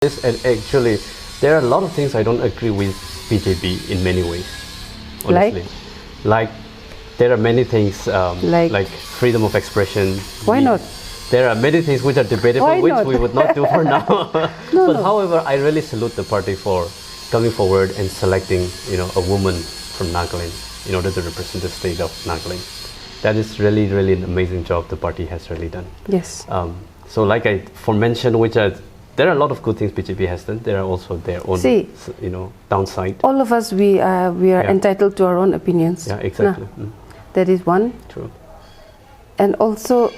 Yes, and actually, there are a lot of things I don't agree with BJP in many ways. Honestly, like there are many things like freedom of expression. Why not? There are many things which are debatable, which we would not do for now. However, I really salute the party for coming forward and selecting, a woman from Nagaland in order to represent the state of Nagaland. That is really, really an amazing job the party has really done. Yes. So, like I mentioned, there are a lot of good things BJP has done. There are also their own, downside. All of us, we are entitled to our own opinions. Yeah, exactly. That is one. True. And also,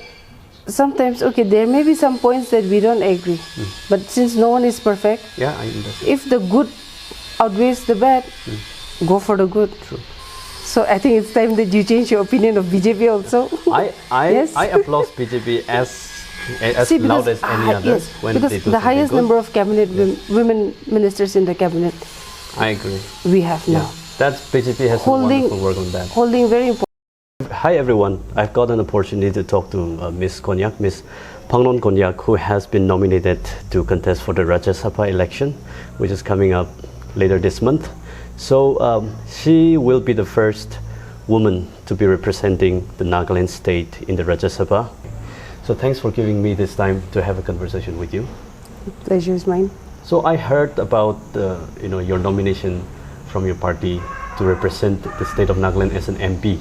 sometimes, there may be some points that we don't agree. But since no one is perfect, I understand. If the good outweighs the bad, go for the good. True. So I think it's time that you change your opinion of BJP also. I applaud BJP as loud as any other. Yes, because the highest number of cabinet women ministers in the cabinet. I agree. We have now. That's BJP has done wonderful work on that. Holding very important. Hi everyone. I've got an opportunity to talk to Miss Phangnon Konyak, who has been nominated to contest for the Rajya Sabha election, which is coming up later this month. So she will be the first woman to be representing the Nagaland state in the Rajya Sabha. So thanks for giving me this time to have a conversation with you. Pleasure is mine. So I heard about your nomination from your party to represent the state of Nagaland as an MP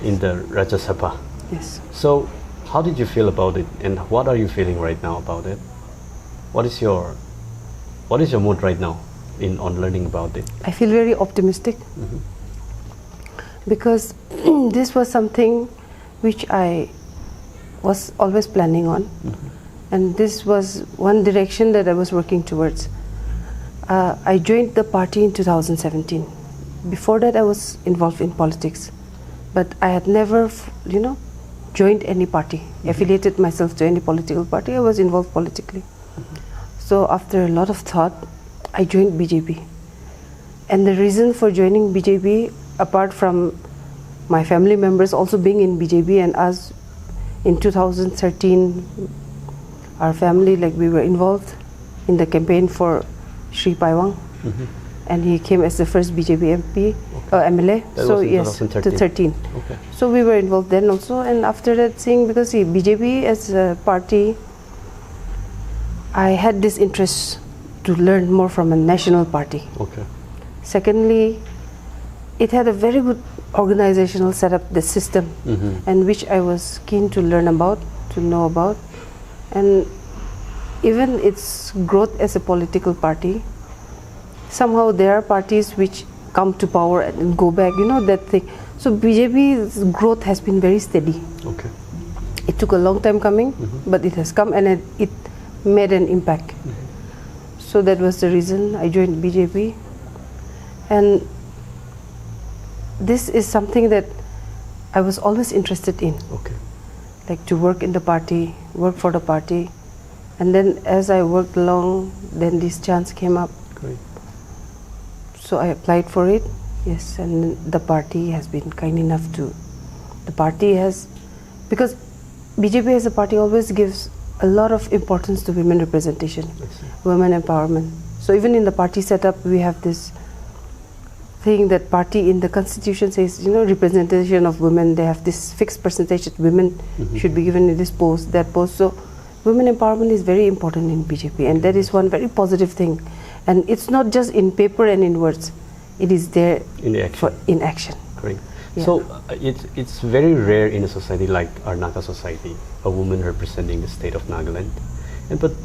in the Rajya Sabha. Yes. So how did you feel about it, and what are you feeling right now about it? What is your mood right now on learning about it? I feel very optimistic because this was something which I was always planning on, and this was one direction that I was working towards. I joined the party in 2017. Before that, I was involved in politics, but I had never, joined any party, affiliated myself to any political party. I was involved politically. So after a lot of thought, I joined BJP. And the reason for joining BJP, apart from my family members also being in BJP and us, in 2013, our family, we were involved in the campaign for Sri Paiwang, and he came as the first BJP MP, MLA. That so was in yes, 2013. Okay. So we were involved then also, and after that, because BJP as a party, I had this interest to learn more from a national party. Okay. Secondly, it had a very good organizational setup, the system, and which I was keen to learn about, to know about, and even its growth as a political party. Somehow there are parties which come to power and go back, that thing. So BJP's growth has been very steady. Okay. It took a long time coming, but it has come, and it made an impact. So that was the reason I joined BJP, and this is something that I was always interested in. Okay. Like to work in the party, work for the party, and then as I worked along, then this chance came up. Great. So I applied for it, yes, and the party has been kind enough to. The party has, because BJP as a party always gives a lot of importance to women representation, women empowerment. So even in the party setup, we have this thing that party in the constitution says, representation of women. They have this fixed percentage that women should be given in this post, that post. So women empowerment is very important in BJP, and that is one very positive thing. And it's not just in paper and in words; it is there in action. Great. Yeah. So it's very rare in a society like our Naga society, a woman representing the state of Nagaland. But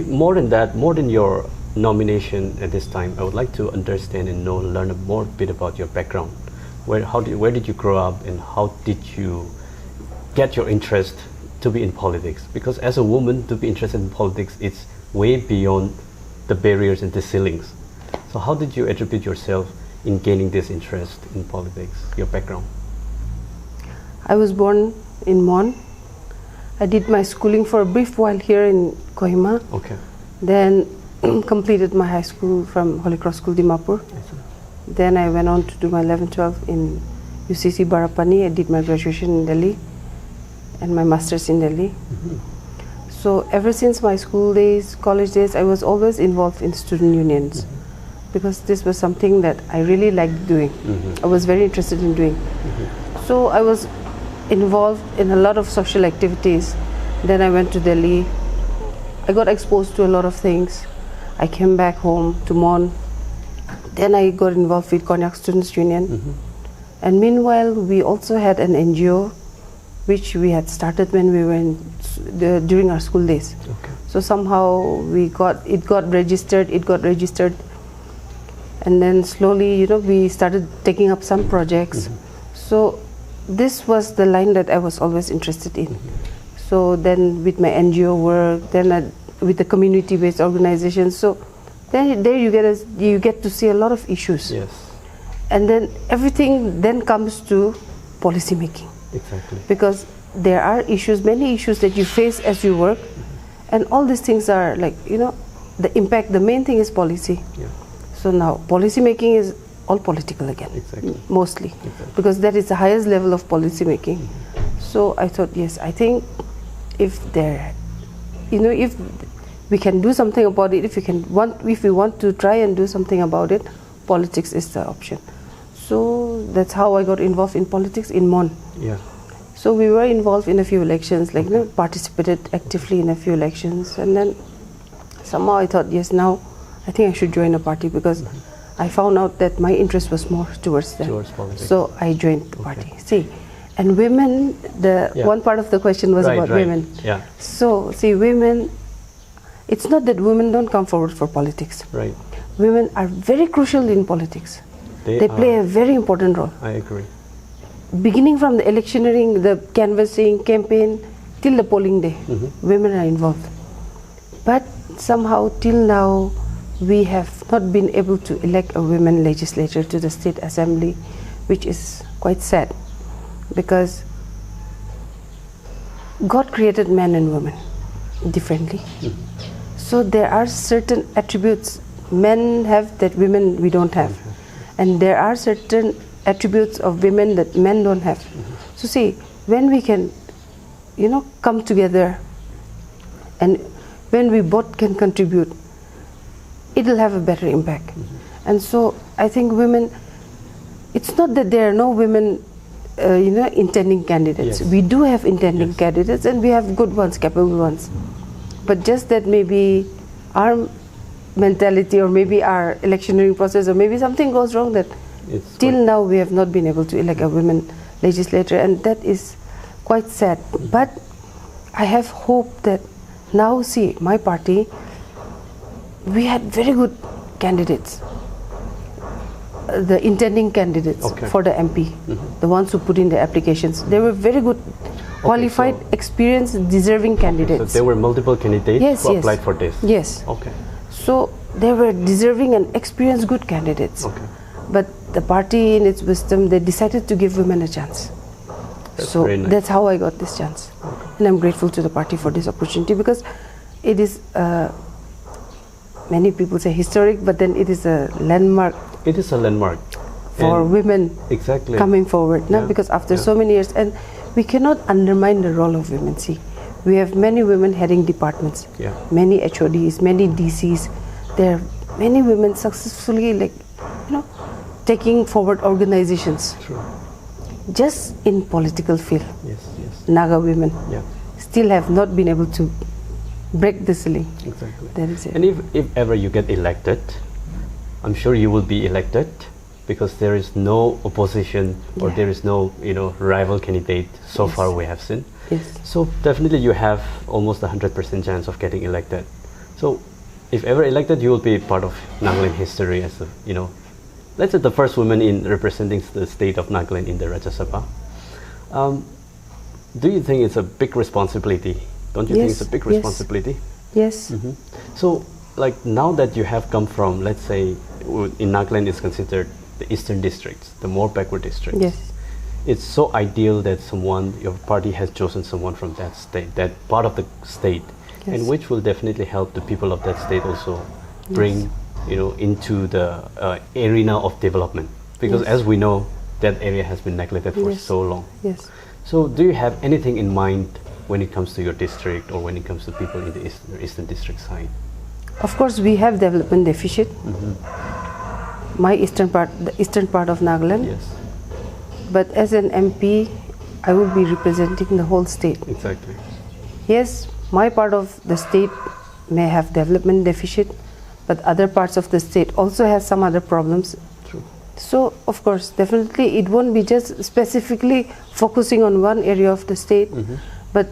more than your nomination at this time, I would like to understand and learn more bit about your background. Where did you grow up, and how did you get your interest to be in politics? Because as a woman, to be interested in politics, it's way beyond the barriers and the ceilings. So how did you attribute yourself in gaining this interest in politics, your background? I was born in Mon. I did my schooling for a brief while here in Kohima. Okay. Then completed my high school from Holy Cross School, Dimapur. Then I went on to do my 11-12 in UCC Barapani. I did my graduation in Delhi and my master's in Delhi. So ever since my school days, college days, I was always involved in student unions because this was something that I really liked doing. I was very interested in doing. So I was involved in a lot of social activities. Then I went to Delhi. I got exposed to a lot of things. I came back home to Mon. Then I got involved with Konyak Students Union. And meanwhile, we also had an NGO which we had started when we were during our school days. So somehow it got registered, and then slowly, we started taking up some projects. So this was the line that I was always interested in. So then with my NGO work, then with the community-based organizations, so then there you get to see a lot of issues. Yes. And then everything then comes to policy making. Exactly. Because there are issues, many issues that you face as you work, and all these things are like, the impact, the main thing is policy. Yeah. So now policy making is all political again, mostly, because that is the highest level of policy making. So I thought, yes, I think if we can do something about it, if we want to try and do something about it, politics is the option. So that's how I got involved in politics in Mon. Yeah. So we were involved in a few elections, participated actively in a few elections, and then somehow I thought, yes, now I think I should join a party, because I found out that my interest was more towards that. Towards politics. So I joined the party. See, and women, one part of the question was about women. Yeah. So see, women, it's not that women don't come forward for politics. Right. Women are very crucial in politics. They play a very important role. I agree. Beginning from the electioneering, the canvassing, campaign, till the polling day, women are involved. But somehow till now, we have not been able to elect a women legislator to the state assembly, which is quite sad, because God created men and women differently. So there are certain attributes men have that women we don't have, and there are certain attributes of women that men don't have. So see, when we can, come together, and when we both can contribute, it will have a better impact. And so I think women, it's not that there are no women, intending candidates. Yes. We do have intending candidates, and we have good ones, capable ones. But just that maybe our mentality, or maybe our electioneering process, or maybe something goes wrong, that till now we have not been able to elect a women legislator, and that is quite sad. But I have hope that now, see, my party, we had very good candidates, the intending candidates for the MP, the ones who put in the applications. They were very good, qualified, experienced, deserving candidates. So there were multiple candidates who applied for this? Yes. Okay. So they were deserving and experienced good candidates. Okay. But the party, in its wisdom, they decided to give women a chance. So that's how I got this chance. And I'm grateful to the party for this opportunity, because it is, many people say historic, but then it is a landmark. It is a landmark. For women coming forward. No? Because after so many years, and we cannot undermine the role of women. See, we have many women heading departments, many HODs, many DCs. There are many women successfully, taking forward organizations. True. Just in political field, Naga women still have not been able to break the ceiling. Exactly. That is it. And if ever you get elected, I'm sure you will be elected, because there is no opposition, or there is no rival candidate so far we have seen. Yes. So definitely you have almost 100% chance of getting elected. So if ever elected, you will be part of Nagaland history as a, let's say the first woman in representing the state of Nagaland in the Rajya Sabha. Do you think it's a big responsibility? Don't you think it's a big responsibility? Yes. So, now that you have come from, let's say, in Nagaland is considered the eastern districts, the more backward districts. Yes. It's so ideal that your party has chosen someone from that state, that part of the state, and which will definitely help the people of that state also bring, into the arena of development. Because as we know, that area has been neglected for so long. Yes. So do you have anything in mind when it comes to your district or when it comes to people in the eastern district side? Of course, we have development deficit. My eastern part, the eastern part of Nagaland. Yes. But as an MP, I will be representing the whole state. Exactly. Yes, my part of the state may have development deficit, but other parts of the state also has some other problems. True. So, of course, definitely it won't be just specifically focusing on one area of the state, but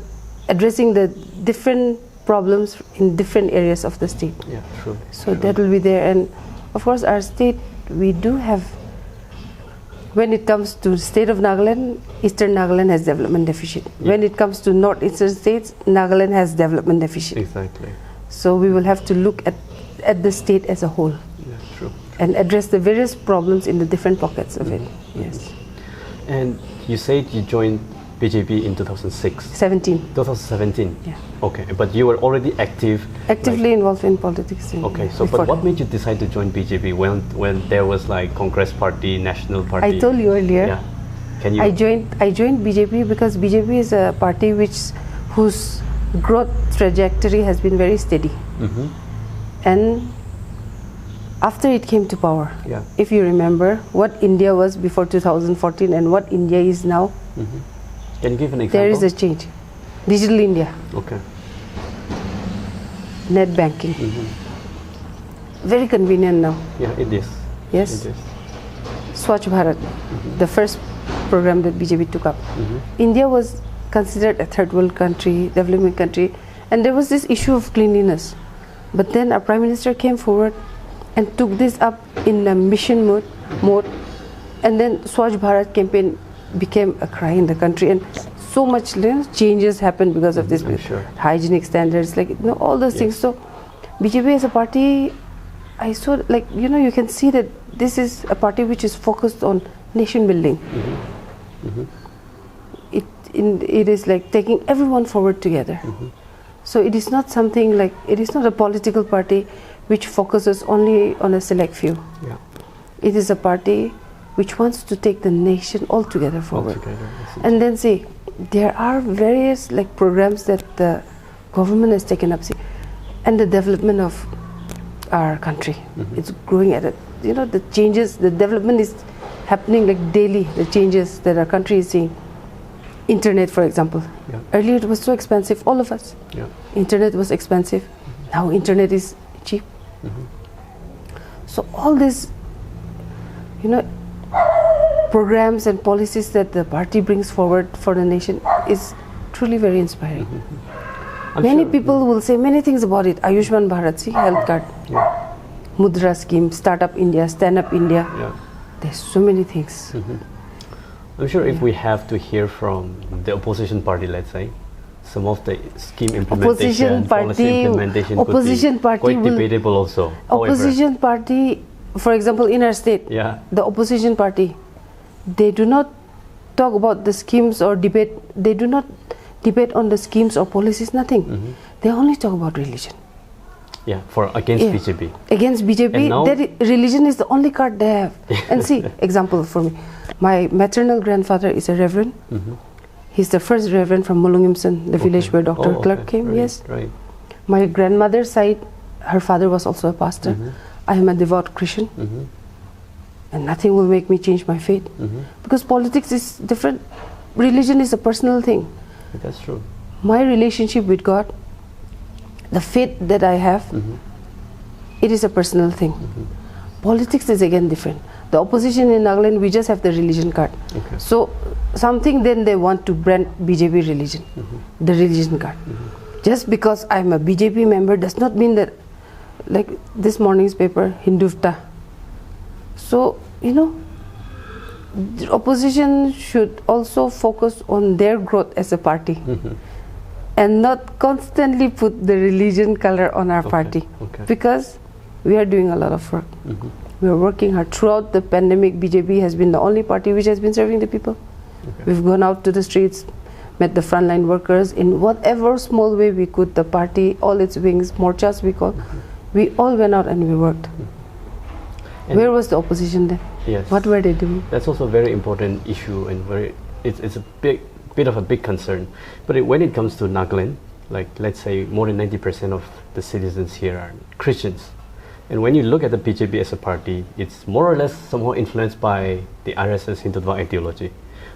addressing the different problems in different areas of the state. Yeah, true. So that will be there. And of course, our state, we do have, when it comes to state of Nagaland, Eastern Nagaland has development deficit. Yeah. When it comes to northeastern states, Nagaland has development deficit. Exactly. So we will have to look at the state as a whole. Yeah, true. And address the various problems in the different pockets of it. Yes. And you said you joined BJP in 2006. 17. 2017. Yeah. Okay, but you were already active. Actively involved in politics. Okay, so but what made you decide to join BJP when there was like Congress Party, National Party? I told you earlier. Yeah. Can you? I joined BJP because BJP is a party whose growth trajectory has been very steady. And after it came to power, Yeah. if you remember what India was before 2014 and what India is now, Can you give an example? there is a change. Digital India, Okay. net banking, very convenient now. Yeah, it is. Yes. It is. Swachh Bharat, the first program that BJP took up. India was considered a third world country, developing country, and there was this issue of cleanliness. But then our Prime Minister came forward and took this up in a mission mode, and then Swachh Bharat campaign became a cry in the country, and so much changes happened because of this. I'm sure. Hygienic standards, like all those things. So BJP as a party, I saw you can see that this is a party which is focused on nation building. It is like taking everyone forward together. So it is not something like, it is not a political party which focuses only on a select few. Yeah. It is a party which wants to take the nation all together forward. Altogether, And then see, there are various programs that the government has taken up, and the development of our country. It's growing at it. The changes, the development is happening daily, the changes that our country is seeing. Internet, for example. Yeah. Earlier it was so expensive, all of us. Yeah. Internet was expensive. Now internet is cheap. So all this, programs and policies that the party brings forward for the nation is truly very inspiring. Many people will say many things about it. Ayushman Bharat, see, health card. Yeah. Mudra scheme, Startup India, Stand Up India. Yeah. There's so many things. I'm sure if we have to hear from the opposition party, let's say, some of the scheme implementation, policy implementation opposition could be party quite debatable also. Opposition party, for example, in our state, Yeah. the opposition party, they do not talk about the schemes or debate. They do not debate on the schemes or policies, nothing. They only talk about religion. Yeah, against BJP. Against BJP, And now- religion is the only card they have. And see, example for me, my maternal grandfather is a reverend. He's the first reverend from Molungimson, the village where Dr. Clark came. Right, Yes. Right. My grandmother's side, her father was also a pastor. I am a devout Christian. And nothing will make me change my faith. Because politics is different. Religion is a personal thing. That's true. My relationship with God, the faith that I have, it is a personal thing. Politics is again different. The opposition in Nagaland, we just have the religion card. Okay. So something then they want to brand BJP religion, the religion card. Just because I'm a BJP member does not mean that, like this morning's paper, Hindufta. So, the opposition should also focus on their growth as a party and not constantly put the religion color on our party. Because we are doing a lot of work. We are working hard. Throughout the pandemic, BJP has been the only party which has been serving the people. We've gone out to the streets, met the frontline workers in whatever small way we could. The party, all its wings, morchas we call, we all went out and we worked. And where was the opposition then? Yes. What were they doing? That's also a very important issue, and it's a big bit of a big concern. But when it comes to Nagaland, like let's say more than 90% of the citizens here are Christians. And when you look at the BJP as a party, it's more or less somehow influenced by the RSS Hindutva ideology.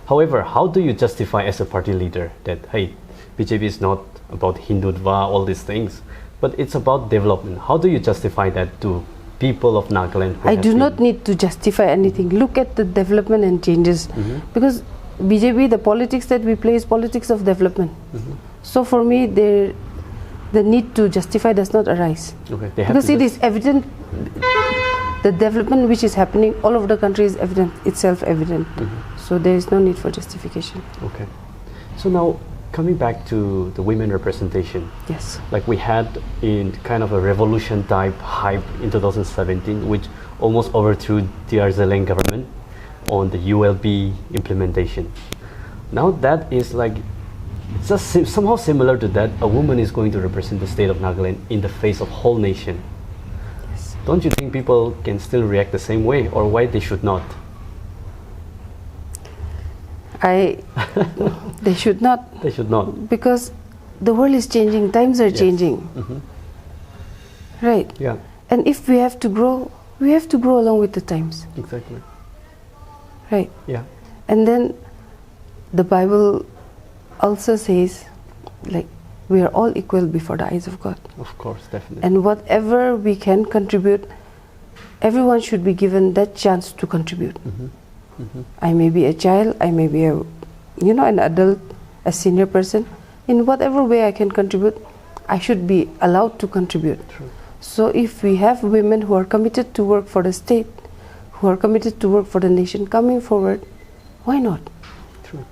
However, how do you justify as a party leader that, hey, BJP is not about Hindutva, all these things, but it's about development? How do you justify that to people of Nagaland? I do not need to justify anything. Look at the development and changes. Because BJP, the politics that we play is politics of development. So for me, the need to justify does not arise. Okay, because it is evident, the development which is happening all over the country is evident, it's self-evident. So there is no need for justification. Okay. So now, coming back to the women representation. Yes. Like we had in kind of a revolution type hype in 2017, which almost overthrew DR Zeleng government on the ULB implementation. Now that is like, it's just somehow similar to that. A woman is going to represent the state of Nagaland in the face of whole nation. Yes. Don't you think people can still react the same way, or why they should not? They should not. They should not. Because the world is changing, times are changing. Right. Yeah. And if we have to grow, we have to grow along with the times. Exactly. Right. Yeah. And then the Bible also says, like, we are all equal before the eyes of God. Of course, definitely. And whatever we can contribute, everyone should be given that chance to contribute. I may be a child, I may be an adult, a senior person. In whatever way I can contribute, I should be allowed to contribute. True. So if we have women who are committed to work for the state, who are committed to work for the nation coming forward, why not? True.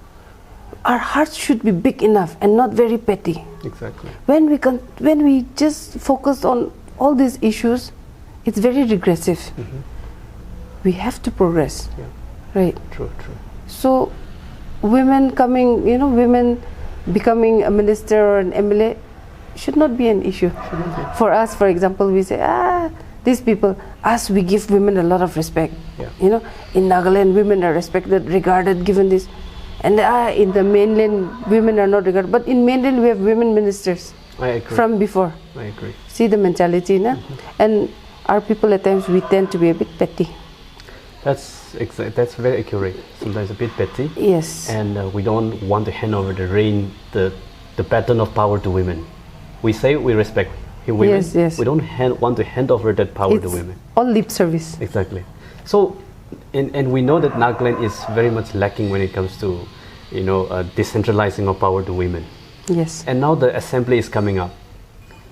Our hearts should be big enough and not very petty. Exactly. When we just focus on all these issues, it's very regressive. We have to progress. Yeah. Right. True, true. So women becoming a minister or an MLA should not be an issue. For us, for example, we say, these people, we give women a lot of respect. Yeah. In Nagaland, women are respected, regarded, given this. And in the mainland, women are not regarded. But in mainland, we have women ministers. I agree. From before. I agree. See the mentality, na? And our people at times, we tend to be a bit petty. That's very accurate. Sometimes a bit petty. Yes. And we don't want to hand over the baton of power to women. We say we respect women. Yes, yes. We don't want to hand over that power to women. All lip service. Exactly. So, and we know that Nagaland is very much lacking when it comes to, decentralizing of power to women. Yes. And now the assembly is coming up.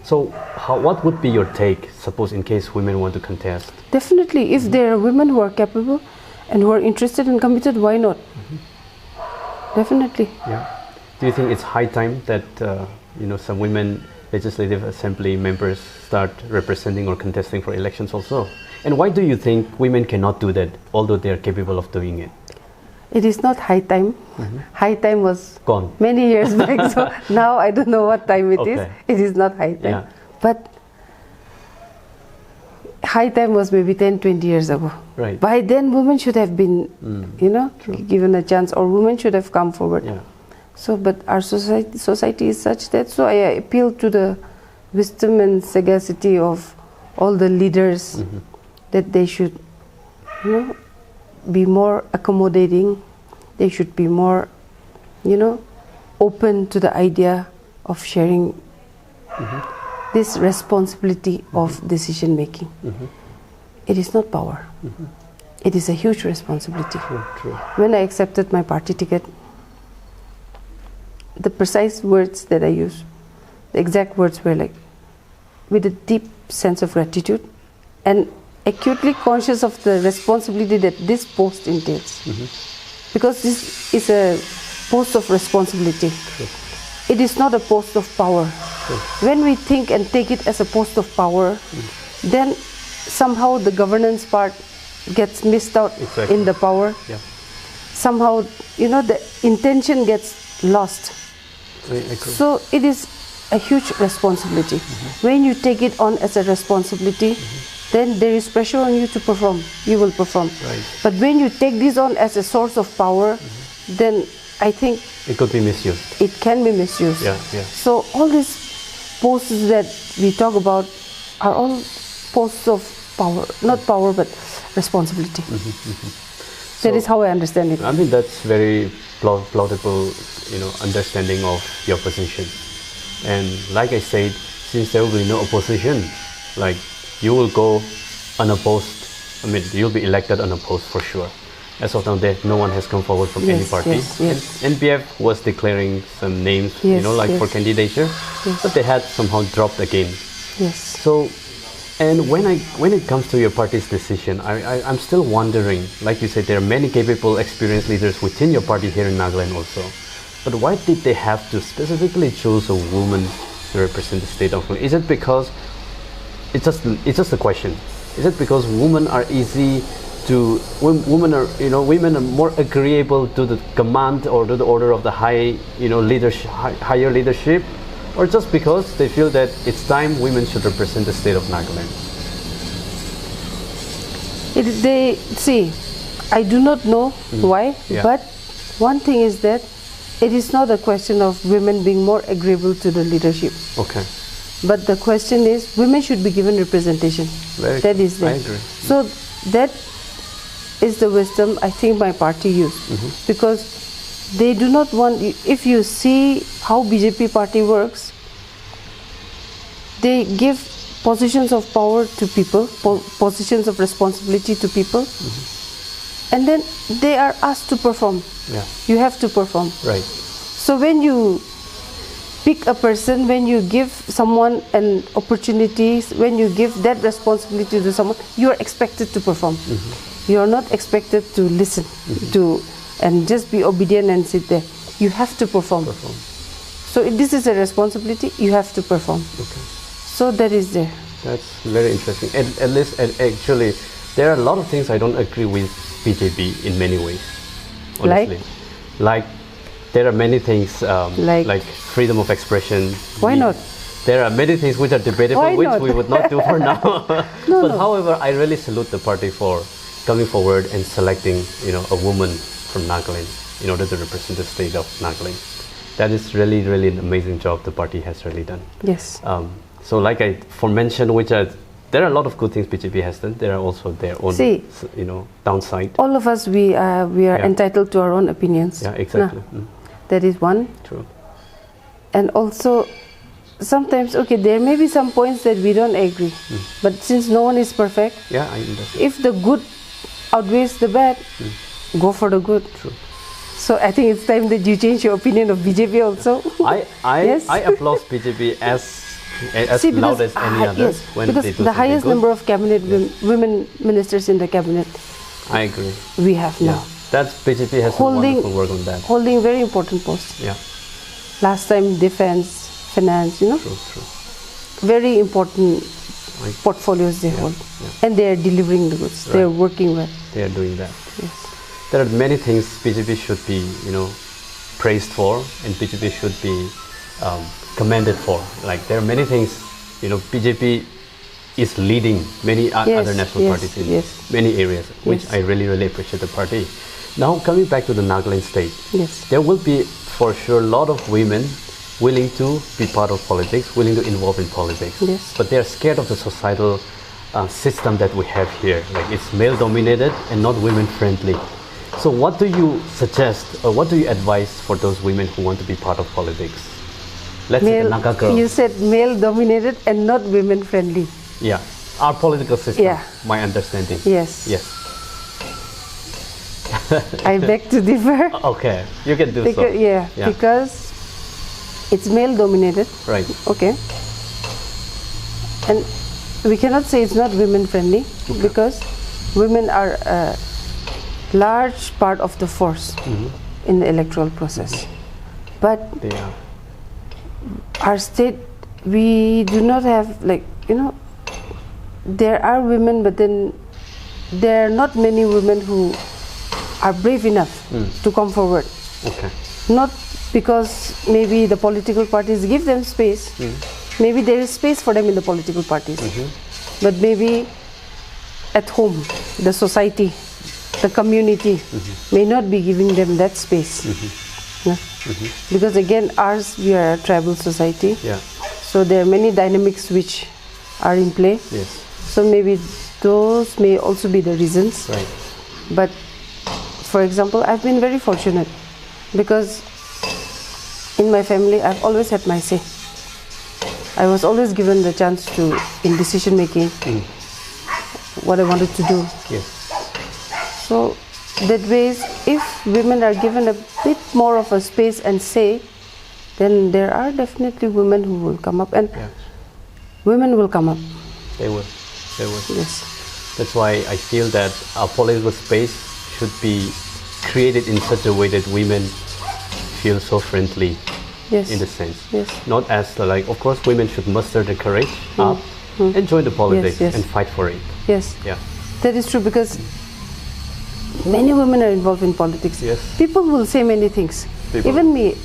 So, what would be your take, suppose in case women want to contest? Definitely, if there are women who are capable and who are interested and committed, why not? Definitely. Yeah. Do you think it's high time that some women legislative assembly members start representing or contesting for elections also? And why do you think women cannot do that, although they are capable of doing it? It is not high time. High time was gone many years back. So now I don't know what time it is. It is not high time. Yeah. But high time was maybe 10, 20 years ago. Right. By then, women should have been, given a chance, or women should have come forward. Yeah. So, but our society is such that, so I appeal to the wisdom and sagacity of all the leaders that they should, be more accommodating. They should be more, open to the idea of sharing this responsibility of decision making. It is not power. It is a huge responsibility. True. When I accepted my party ticket, the precise words that I used, the exact words were like, with a deep sense of gratitude and acutely conscious of the responsibility that this post entails. Because this is a post of responsibility. True. It is not a post of power. True. When we think and take it as a post of power, then somehow the governance part gets missed out in the power. Yeah. Somehow, the intention gets lost. So it is a huge responsibility. When you take it on as a responsibility, then there is pressure on you to perform. You will perform. Right. But when you take this on as a source of power, then I think it could be misused. it can be misused. Yeah, yeah. So all these posts that we talk about are all posts of power, not power but responsibility. That is how I understand it. I mean, that's very plausible, understanding of your position. And like I said, since there will be no opposition, like you will go unopposed. I mean, you'll be elected unopposed for sure. As of now, no one has come forward from any party. Yes. And NPF was declaring some names, for candidature, but they had somehow dropped again. Yes. So, and when it comes to your party's decision, I'm still wondering. Like you said, there are many capable, experienced leaders within your party here in Nagaland also. But why did they have to specifically choose a woman to represent the state of Nagaland? Is it because it's just a question? Is it because women are easy to women are more agreeable to the command or to the order of the higher leadership, or just because they feel that it's time women should represent the state of Nagaland? I do not know why, Yeah. but one thing is that it is not a question of women being more agreeable to the leadership. Okay. But the question is, women should be given representation. That is there. I agree. So that is the wisdom I think my party used, because they do not want. If you see how BJP party works, they give positions of power to people, positions of responsibility to people, and then they are asked to perform. Yeah. You have to perform. Right. So when you pick a person, when you give someone an opportunity, when you give that responsibility to someone, you are expected to perform. You are not expected to listen to and just be obedient and sit there. You have to perform. So this is a responsibility. You have to perform. Okay. So that is there. That's very interesting. And at least, actually, there are a lot of things I don't agree with BJP in many ways. Honestly. Like there are many things like freedom of expression. Why not? There are many things which are debatable, which we would not do for now. However, I really salute the party for coming forward and selecting, a woman from Nagaland in order to represent the state of Nagaland. That is really, really an amazing job the party has really done. Yes. So like I mentioned, there are a lot of good things BJP has done. There are also their own, downside. All of us, we are entitled to our own opinions. Yeah, exactly. That is one. True. And also, sometimes, there may be some points that we don't agree. But since no one is perfect, yeah, I understand. If the good outweighs the bad, go for the good. True. So I think it's time that you change your opinion of BJP also. I applaud BJP as loud as any others when because they do the highest good. number of cabinet women ministers in the cabinet. I agree. We have now. That's BJP has done wonderful work on that. Holding very important posts. Yeah. Last time defense, finance, True. Very important portfolios they hold. And they are delivering the goods. They are working well. They are doing that. Yes. There are many things BJP should be, praised for, and BJP should be commended for. Like there are many things, BJP is leading many other national parties in many areas, which I really, really appreciate the party. Now coming back to the Nagaland state, there will be for sure a lot of women willing to be part of politics, willing to involve in politics, but they are scared of the societal system that we have here. Like it's male dominated and not women friendly. So what do you suggest or what do you advise for those women who want to be part of politics? Let's say the Naga girls. You said male dominated and not women friendly. Yeah, our political system, my understanding. Yes. Yes. I beg to differ. Okay, you can do so. Yeah, because it's male dominated. Right. Okay. And we cannot say it's not women friendly because women are a large part of the force in the electoral process. But our state, we do not have there are women, but then there are not many women who are brave enough to come forward. Okay. Not because maybe the political parties give them space. Maybe there is space for them in the political parties. But maybe at home, the society, the community may not be giving them that space. Yeah. Because again, we are a tribal society. Yeah. So there are many dynamics which are in play. Yes. So maybe those may also be the reasons. Right. But for example, I've been very fortunate because in my family, I've always had my say. I was always given the chance to, in decision making, what I wanted to do. Yes. So that ways, if women are given a bit more of a space and say, then there are definitely women who will come up, and women will come up. They will. They will. Yes. That's why I feel that our political space should be created in such a way that women feel so friendly. Yes. In the sense. Yes. Not as like, of course, women should muster the courage up and join the politics Yes. and fight for it. Yes. Yeah. That is true because many women are involved in politics. Yes. People will say many things. People. Even me.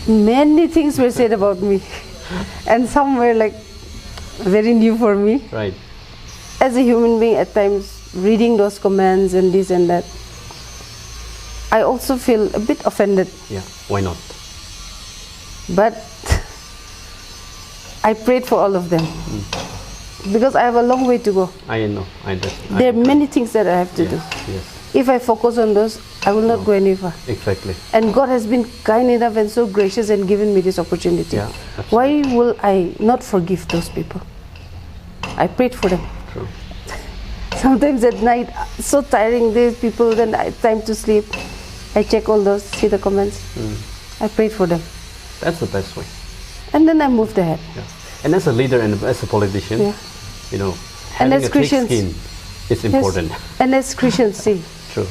Many things were said about me, and some were like very new for me. Right. As a human being, at times reading those comments and this and that, I also feel a bit offended. Yeah. Why not? But I prayed for all of them because I have a long way to go. I know. There are many things that I have to do. Yes. If I focus on those, I will not go any far. Exactly. And God has been kind enough and so gracious and given me this opportunity. Yeah, Why will I not forgive those people? I prayed for them. True. Sometimes at night, so tiring, these people, then I time to sleep. I check all those, see the comments. I prayed for them. That's the best way. And then I moved ahead. Yeah. And as a leader and as a politician, you know, And having as a thick Christians, skin is important. Yes. And as Christians, see, True.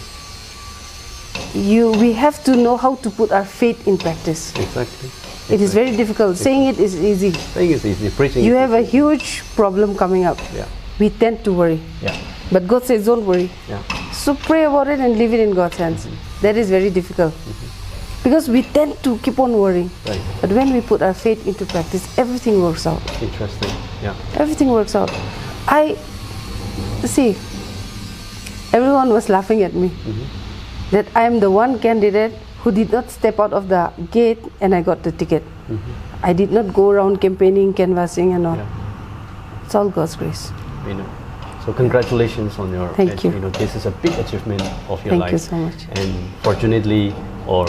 we have to know how to put our faith in practice. Exactly. It is very difficult. Saying it is easy. Saying it's easy. Preaching. You is have a easy. huge problem coming up. Yeah. We tend to worry. Yeah. But God says, don't worry. Yeah. So pray about it and leave it in God's hands. That is very difficult. Because we tend to keep on worrying. Right. But when we put our faith into practice, everything works out. Interesting. Yeah. Everything works out. See, everyone was laughing at me that I am the one candidate who did not step out of the gate and I got the ticket. I did not go around campaigning, canvassing and all. Yeah. It's all God's grace. You know. So congratulations on your. Thank you. You know, this is a big achievement of your life. Thank you so much. And fortunately, or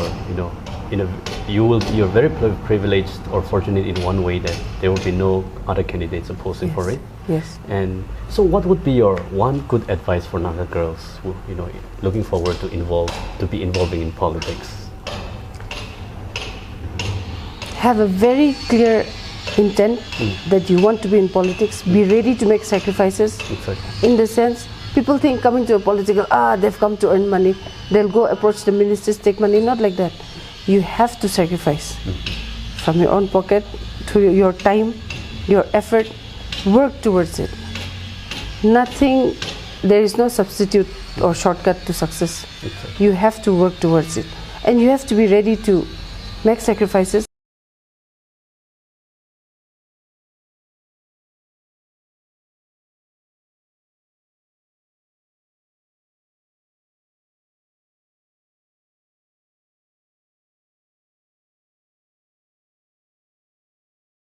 you're very privileged or fortunate in one way that there will be no other candidates opposing for it. Yes. And so, what would be your one good advice for Naga girls who, looking forward to be involving in politics? Have a very clear intent that you want to be in politics. Be ready to make sacrifices. Exactly. In the sense, people think coming to a political, they've come to earn money. They'll go approach the ministers, take money. Not like that. You have to sacrifice from your own pocket to your time, your effort. Work towards it. Nothing, there is no substitute or shortcut to success. Exactly. You have to work towards it. And you have to be ready to make sacrifices.